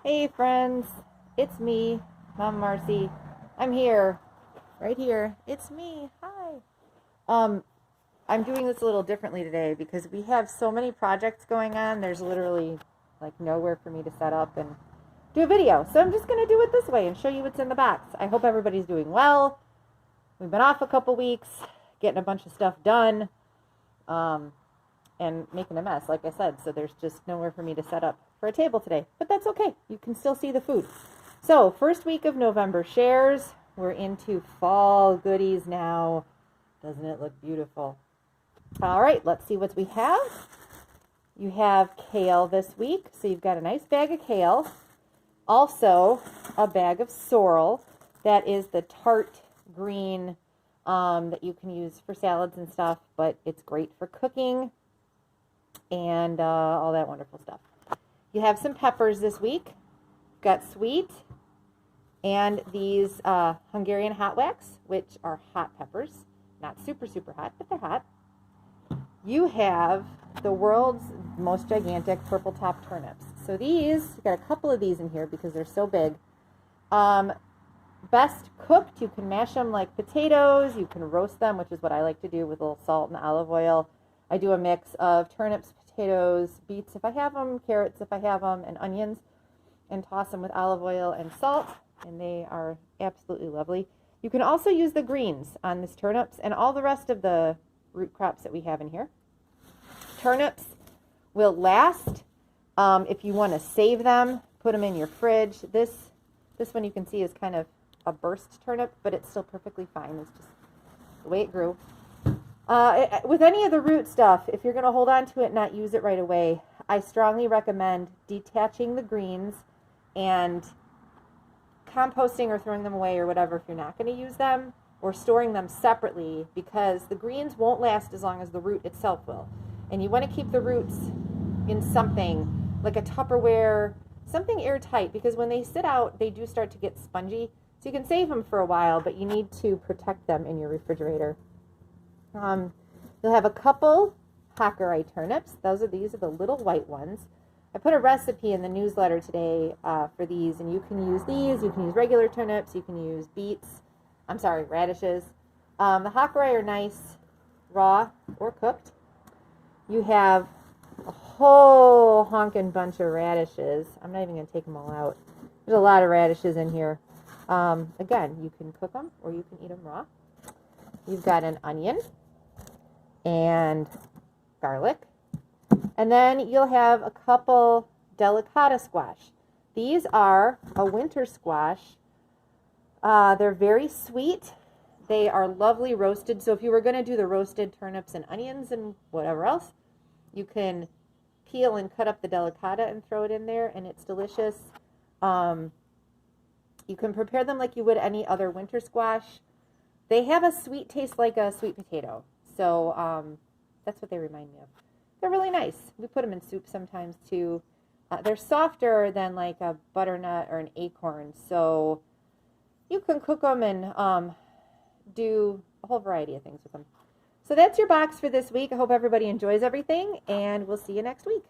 Hey friends, it's me, Momma Marcy. I'm here, right here. It's me. Hi. Um, I'm doing this a little differently today because we have so many projects going on. There's literally like nowhere for me to set up and do a video. So I'm just going to do it this way and show you what's in the box. I hope everybody's doing well. We've been off a couple weeks, getting a bunch of stuff done, and making a mess, like I said. So there's just nowhere for me to set up for a table today, but that's okay. You can still see the food. So first week of November shares. We're into fall goodies now. Doesn't it look beautiful? All right, let's see what we have. You have kale this week, so you've got a nice bag of kale. Also, a bag of sorrel. That is the tart green that you can use for salads and stuff, but it's great for cooking and all that wonderful stuff. You have some peppers this week. Got sweet and these Hungarian hot wax, which are hot peppers. Not super, super hot, but they're hot. You have the world's most gigantic purple top turnips. So these, got a couple of these in here because they're so big. Best cooked, you can mash them like potatoes. You can roast them, which is what I like to do with a little salt and olive oil. I do a mix of turnips, potatoes, beets if I have them, carrots if I have them, and onions, and toss them with olive oil and salt, and they are absolutely lovely. You can also use the greens on this turnips and all the rest of the root crops that we have in here. Turnips will last. If you want to save them, put them in your fridge. This one you can see is kind of a burst turnip, but it's still perfectly fine. It's just the way it grew. With any of the root stuff, if you're going to hold on to it and not use it right away, I strongly recommend detaching the greens and composting or throwing them away or whatever if you're not going to use them, or storing them separately, because the greens won't last as long as the root itself will. And you want to keep the roots in something like a Tupperware, something airtight, because when they sit out, they do start to get spongy. So you can save them for a while, but you need to protect them in your refrigerator. You'll have a couple Hockerai turnips. These are the little white ones. I put a recipe in the newsletter today for these, and you can use these. You can use regular turnips. You can use radishes. The Hockerai are nice raw or cooked. You have a whole honkin' bunch of radishes. I'm not even going to take them all out. There's a lot of radishes in here. Again, you can cook them or you can eat them raw. You've got an onion and garlic. And then you'll have a couple delicata squash. These are a winter squash. They're very sweet. They are lovely roasted. So if you were going to do the roasted turnips and onions and whatever else, you can peel and cut up the delicata and throw it in there, and it's delicious. You can prepare them like you would any other winter squash. They have a sweet taste like a sweet potato. So that's what they remind me of. They're really nice. We put them in soup sometimes too. They're softer than like a butternut or an acorn. So you can cook them and do a whole variety of things with them. So that's your box for this week. I hope everybody enjoys everything, and we'll see you next week.